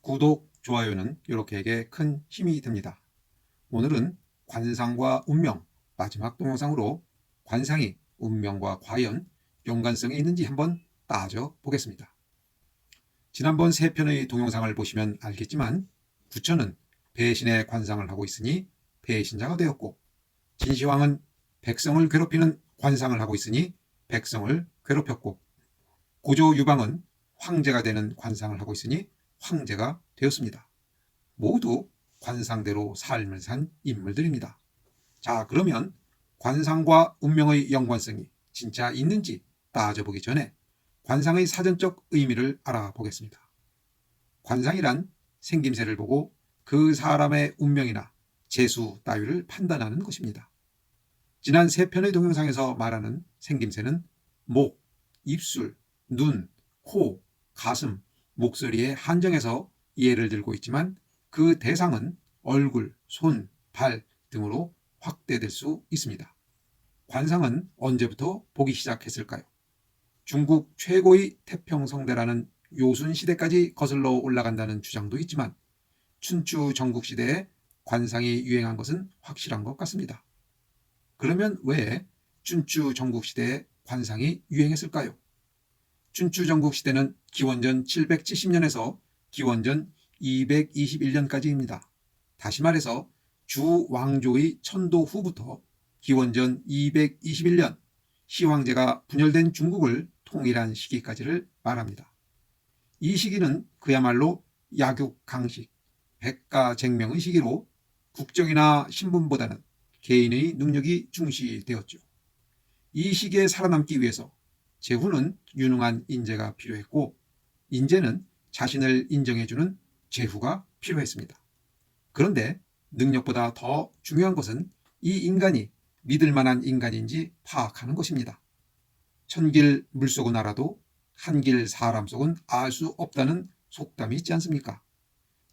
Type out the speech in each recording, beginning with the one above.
구독, 좋아요는 이렇게에게 큰 힘이 됩니다. 오늘은 관상과 운명 마지막 동영상으로 관상이 운명과 과연 연관성이 있는지 한번 따져 보겠습니다. 지난번 3편의 동영상을 보시면 알겠지만 부처는 배신의 관상을 하고 있으니 배신자가 되었고, 진시황은 백성을 괴롭히는 관상을 하고 있으니 백성을 괴롭혔고, 고조 유방은 황제가 되는 관상을 하고 있으니 황제가 되었습니다. 모두 관상대로 삶을 산 인물들입니다. 자, 그러면 관상과 운명의 연관성이 진짜 있는지 따져보기 전에 관상의 사전적 의미를 알아보겠습니다. 관상이란 생김새를 보고 그 사람의 운명이나 재수 따위를 판단하는 것입니다. 지난 3편의 동영상에서 말하는 생김새는 목, 입술, 눈, 코, 가슴, 목소리에 한정해서 예를 들고 있지만 그 대상은 얼굴, 손, 발 등으로 확대될 수 있습니다. 관상은 언제부터 보기 시작했을까요? 중국 최고의 태평성대라는 요순시대까지 거슬러 올라간다는 주장도 있지만 춘추 전국시대에 관상이 유행한 것은 확실한 것 같습니다. 그러면 왜 춘추 전국시대에 관상이 유행했을까요? 춘추 전국시대는 기원전 770년에서 기원전 221년까지입니다. 다시 말해서 주 왕조의 천도 후부터 기원전 221년 시황제가 분열된 중국을 통일한 시기까지를 말합니다. 이 시기는 그야말로 약육강식, 백가쟁명의 시기로 국정이나 신분보다는 개인의 능력이 중시되었죠. 이 시기에 살아남기 위해서 제후는 유능한 인재가 필요했고, 인재는 자신을 인정해주는 제후가 필요했습니다. 그런데 능력보다 더 중요한 것은 이 인간이 믿을 만한 인간인지 파악하는 것입니다. 천길 물속은 알아도 한길 사람 속은 알 수 없다는 속담이 있지 않습니까?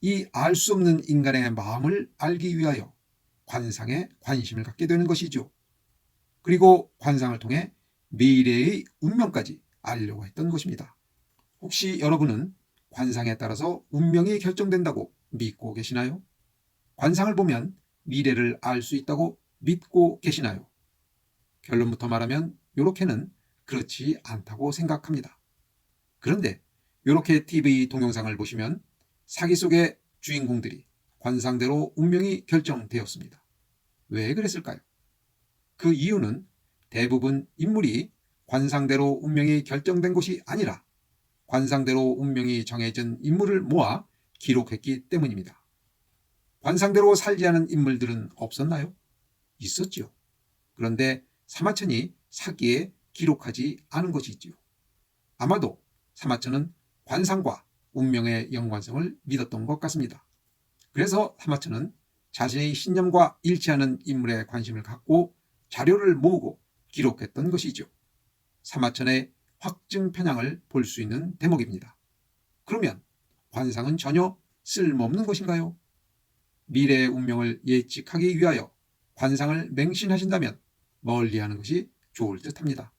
이 알 수 없는 인간의 마음을 알기 위하여 관상에 관심을 갖게 되는 것이죠. 그리고 관상을 통해 미래의 운명까지 알려고 했던 것입니다. 혹시 여러분은 관상에 따라서 운명이 결정된다고 믿고 계시나요? 관상을 보면 미래를 알 수 있다고 믿고 계시나요? 결론부터 말하면 이렇게는 그렇지 않다고 생각합니다. 그런데 이렇게 TV 동영상을 보시면 사기 속의 주인공들이 관상대로 운명이 결정되었습니다. 왜 그랬을까요? 그 이유는 대부분 인물이 관상대로 운명이 결정된 것이 아니라 관상대로 운명이 정해진 인물을 모아 기록했기 때문입니다. 관상대로 살지 않은 인물들은 없었나요? 있었지요. 그런데 사마천이 사기에 기록하지 않은 것이지요. 아마도 사마천은 관상과 운명의 연관성을 믿었던 것 같습니다. 그래서 사마천은 자신의 신념과 일치하는 인물에 관심을 갖고 자료를 모으고 기록했던 것이죠. 사마천의 확증 편향을 볼 수 있는 대목입니다. 그러면 관상은 전혀 쓸모없는 것인가요? 미래의 운명을 예측하기 위하여 관상을 맹신하신다면 멀리하는 것이 좋을 듯합니다.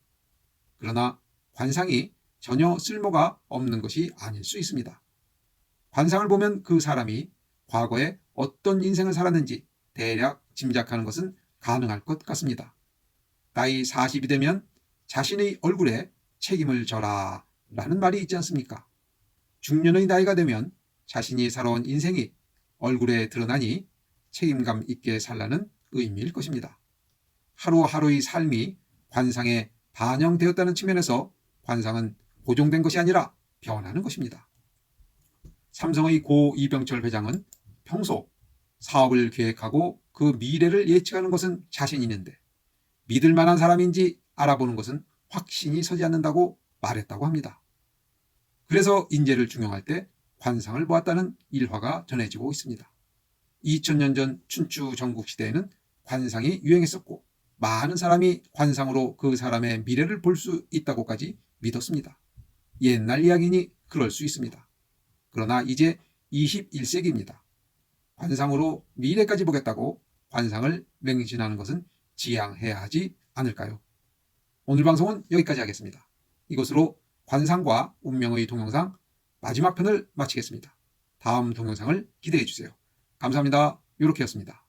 그러나 관상이 전혀 쓸모가 없는 것이 아닐 수 있습니다. 관상을 보면 그 사람이 과거에 어떤 인생을 살았는지 대략 짐작하는 것은 가능할 것 같습니다. 나이 40이 되면 자신의 얼굴에 책임을 져라 라는 말이 있지 않습니까? 중년의 나이가 되면 자신이 살아온 인생이 얼굴에 드러나니 책임감 있게 살라는 의미일 것입니다. 하루하루의 삶이 관상에 반영되었다는 측면에서 관상은 고정된 것이 아니라 변하는 것입니다. 삼성의 고 이병철 회장은 평소 사업을 계획하고 그 미래를 예측하는 것은 자신 있는데 믿을 만한 사람인지 알아보는 것은 확신이 서지 않는다고 말했다고 합니다. 그래서 인재를 중용할 때 관상을 보았다는 일화가 전해지고 있습니다. 2000년 전 춘추 전국시대에는 관상이 유행했었고 많은 사람이 관상으로 그 사람의 미래를 볼 수 있다고까지 믿었습니다. 옛날 이야기니 그럴 수 있습니다. 그러나 이제 21세기입니다. 관상으로 미래까지 보겠다고 관상을 맹신하는 것은 지양해야 하지 않을까요? 오늘 방송은 여기까지 하겠습니다. 이것으로 관상과 운명의 동영상 마지막 편을 마치겠습니다. 다음 동영상을 기대해 주세요. 감사합니다. 요렇게였습니다.